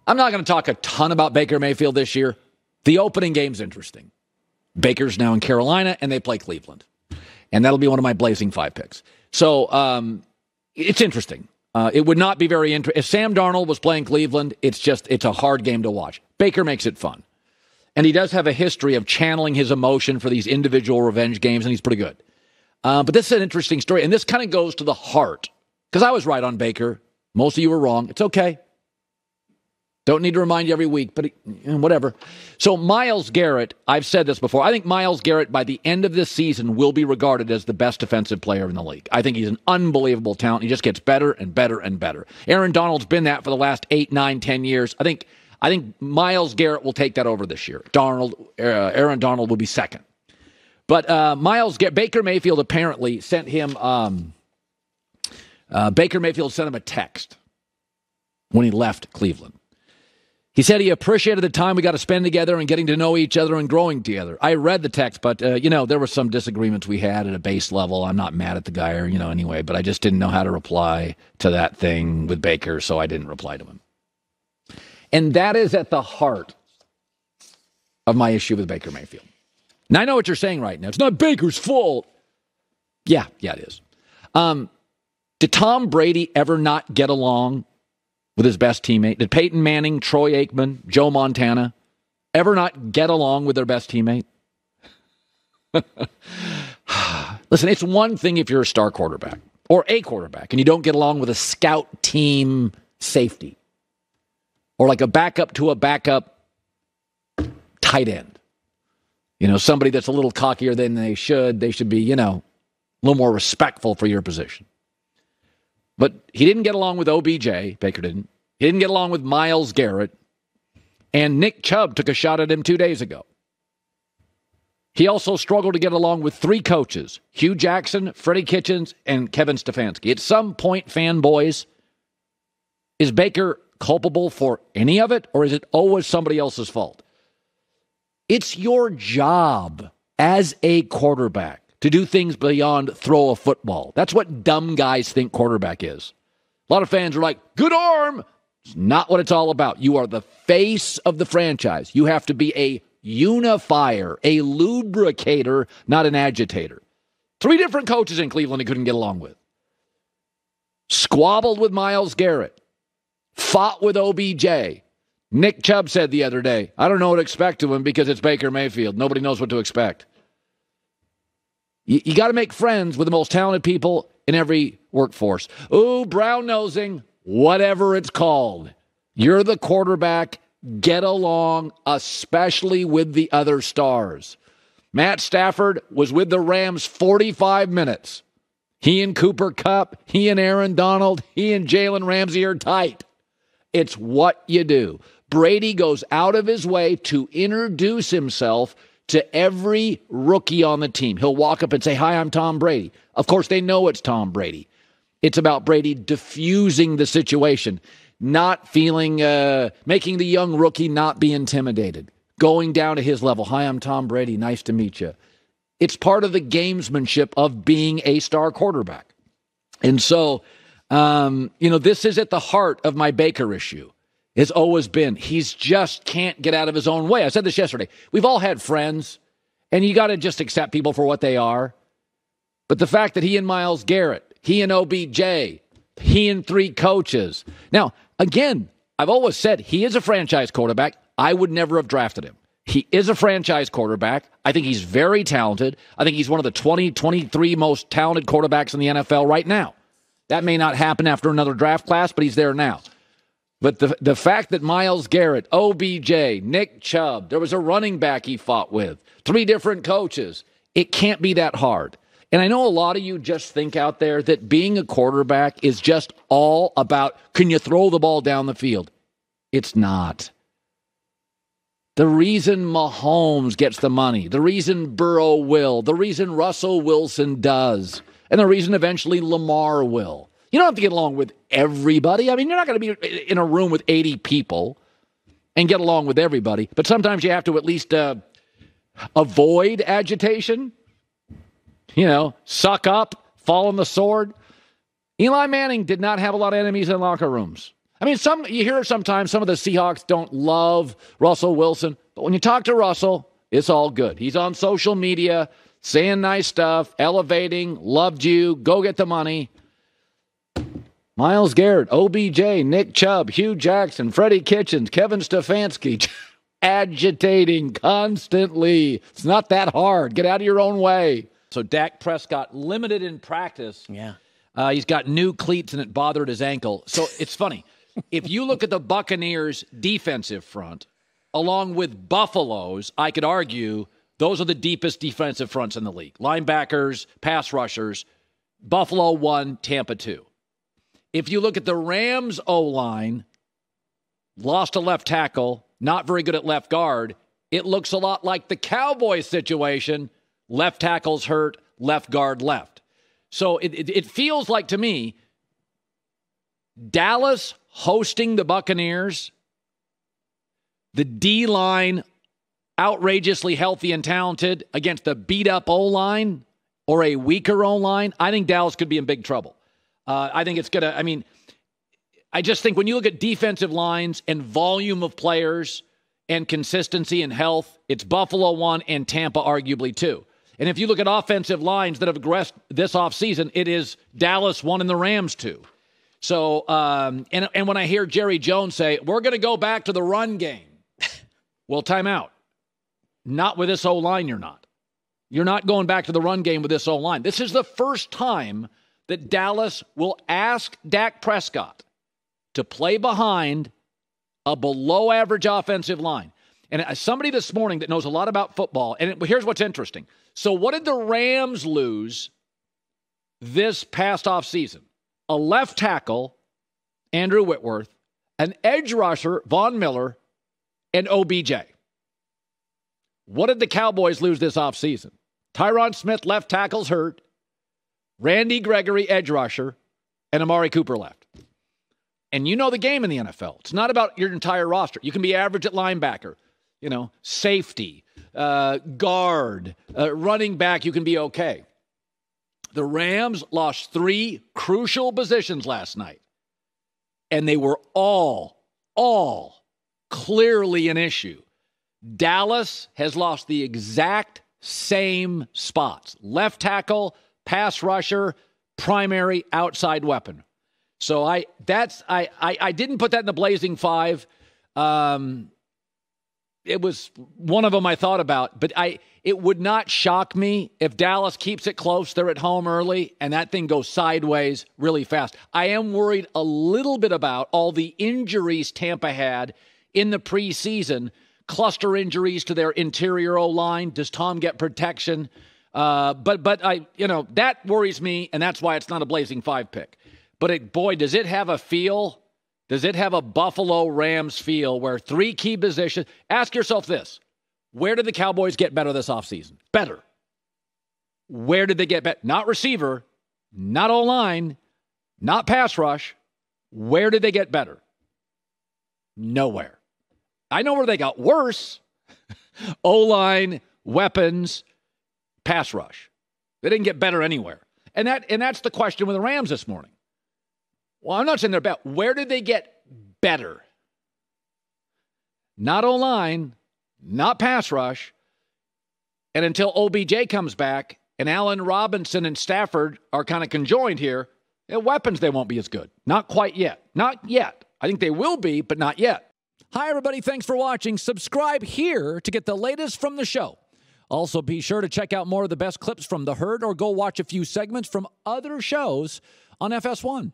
I'm not going to talk a ton about Baker Mayfield this year. The opening game's interesting. Baker's now in Carolina, and they play Cleveland. And that'll be one of my Blazing 5 picks. So it's interesting. It would not be very interesting. If Sam Darnold was playing Cleveland, it's a hard game to watch. Baker makes it fun. And he does have a history of channeling his emotion for these individual revenge games, and he's pretty good. But this is an interesting story, and this kind of goes to the heart. Because I was right on Baker. Most of you were wrong. It's okay. Don't need to remind you every week, but whatever. So Myles Garrett, I've said this before. I think Myles Garrett, by the end of this season, will be regarded as the best defensive player in the league. I think he's an unbelievable talent. He just gets better and better and better. Aaron Donald's been that for the last 8, 9, 10 years. I think Myles Garrett will take that over this year. Aaron Donald will be second. But Baker Mayfield apparently sent him. Baker Mayfield sent him a text when he left Cleveland. He said he appreciated the time we got to spend together and getting to know each other and growing together. I read the text, but, there were some disagreements we had at a base level. I'm not mad at the guy anyway, but I just didn't know how to reply to that thing with Baker, so I didn't reply to him. And that is at the heart of my issue with Baker Mayfield. Now, I know what you're saying right now. It's not Baker's fault. Yeah, it is. Did Tom Brady ever not get along with his best teammate? Did Peyton Manning, Troy Aikman, Joe Montana ever not get along with their best teammate? Listen, it's one thing if you're a star quarterback or a quarterback and you don't get along with a scout team safety or like a backup to a backup tight end. Somebody that's a little cockier than they should. They should be, a little more respectful for your position. But he didn't get along with OBJ. Baker didn't. He didn't get along with Myles Garrett. And Nick Chubb took a shot at him 2 days ago. He also struggled to get along with 3 coaches, Hugh Jackson, Freddie Kitchens, and Kevin Stefanski. At some point, fanboys, is Baker culpable for any of it, or is it always somebody else's fault? It's your job as a quarterback to do things beyond throw a football. That's what dumb guys think quarterback is. A lot of fans are like, good arm. It's not what it's all about. You are the face of the franchise. You have to be a unifier, a lubricator, not an agitator. 3 different coaches in Cleveland he couldn't get along with. Squabbled with Myles Garrett. Fought with OBJ. Nick Chubb said the other day, I don't know what to expect of him because it's Baker Mayfield. Nobody knows what to expect. You got to make friends with the most talented people in every workforce. Ooh, brown-nosing, whatever it's called. You're the quarterback. Get along, especially with the other stars. Matt Stafford was with the Rams 45 minutes. He and Cooper Kupp, he and Aaron Donald, he and Jalen Ramsey are tight. It's what you do. Brady goes out of his way to introduce himself to every rookie on the team. He'll walk up and say, hi, I'm Tom Brady. Of course, they know it's Tom Brady. It's about Brady diffusing the situation, not feeling, making the young rookie not be intimidated, going down to his level. Hi, I'm Tom Brady. Nice to meet you. It's part of the gamesmanship of being a star quarterback. And so, this is at the heart of my Baker issue. Has always been. He's just can't get out of his own way. I said this yesterday. We've all had friends, and you got to just accept people for what they are. But the fact that he and Myles Garrett, he and OBJ, he and 3 coaches. Now, again, I've always said he is a franchise quarterback. I would never have drafted him. He is a franchise quarterback. I think he's very talented. I think he's one of the 23 most talented quarterbacks in the NFL right now. That may not happen after another draft class, but he's there now. But the fact that Myles Garrett, OBJ, Nick Chubb, there was a running back he fought with, 3 different coaches, it can't be that hard. And I know a lot of you just think out there that being a quarterback is just all about, can you throw the ball down the field? It's not. The reason Mahomes gets the money, the reason Burrow will, the reason Russell Wilson does, and the reason eventually Lamar will. You don't have to get along with everybody. I mean, you're not going to be in a room with 80 people and get along with everybody. But sometimes you have to at least avoid agitation. Suck up, fall on the sword. Eli Manning did not have a lot of enemies in locker rooms. I mean, you hear sometimes some of the Seahawks don't love Russell Wilson, but when you talk to Russell, it's all good. He's on social media saying nice stuff, elevating, loved you, go get the money. Myles Garrett, OBJ, Nick Chubb, Hugh Jackson, Freddie Kitchens, Kevin Stefanski, agitating constantly. It's not that hard. Get out of your own way. So Dak Prescott, limited in practice. Yeah. He's got new cleats and it bothered his ankle. So it's funny. If you look at the Buccaneers' defensive front, along with Buffalo's, I could argue those are the deepest defensive fronts in the league. Linebackers, pass rushers, Buffalo 1, Tampa 2. If you look at the Rams' O-line, lost a left tackle, not very good at left guard, it looks a lot like the Cowboys situation. Left tackle's hurt, left guard left. So it feels like to me, Dallas hosting the Buccaneers, the D-line outrageously healthy and talented against the beat-up O-line or a weaker O-line, I think Dallas could be in big trouble. I think it's going to, I just think when you look at defensive lines and volume of players and consistency and health, it's Buffalo 1 and Tampa arguably 2. And if you look at offensive lines that have aggressed this offseason, it is Dallas 1 and the Rams 2. So, and when I hear Jerry Jones say, we're going to go back to the run game. Well, time out. Not with this O-line, you're not. You're not going back to the run game with this O-line. This is the first time that Dallas will ask Dak Prescott to play behind a below-average offensive line. And somebody this morning that knows a lot about football, and here's what's interesting. So what did the Rams lose this past offseason? A left tackle, Andrew Whitworth, an edge rusher, Von Miller, and OBJ. What did the Cowboys lose this offseason? Tyron Smith, left tackle's hurt. Randy Gregory, edge rusher, and Amari Cooper left. And you know the game in the NFL. It's not about your entire roster. You can be average at linebacker, safety, guard, running back, you can be okay. The Rams lost 3 crucial positions last night, and they were all clearly an issue. Dallas has lost the exact same spots. Left tackle, pass rusher, primary outside weapon. So I didn't put that in the Blazing Five. It was one of them I thought about, but it would not shock me if Dallas keeps it close. They're at home early, and that thing goes sideways really fast. I am worried a little bit about all the injuries Tampa had in the preseason, cluster injuries to their interior O-line. Does Tom get protection? But that worries me, and that's why it's not a Blazing Five pick. But does it have a feel? Does it have a Buffalo Rams feel where 3 key positions? Ask yourself this. Where did the Cowboys get better this offseason? Better. Where did they get better? Not receiver, not O-line, not pass rush. Where did they get better? Nowhere. I know where they got worse. O-line, weapons, pass rush. They didn't get better anywhere. And that's the question with the Rams this morning. Well, I'm not saying they're bad. Where did they get better? Not O-line, not pass rush. And until OBJ comes back and Allen Robinson and Stafford are kind of conjoined here, their weapons, they won't be as good. Not quite yet. Not yet. I think they will be, but not yet. Hi, everybody. Thanks for watching. Subscribe here to get the latest from the show. Also, be sure to check out more of the best clips from The Herd or go watch a few segments from other shows on FS1.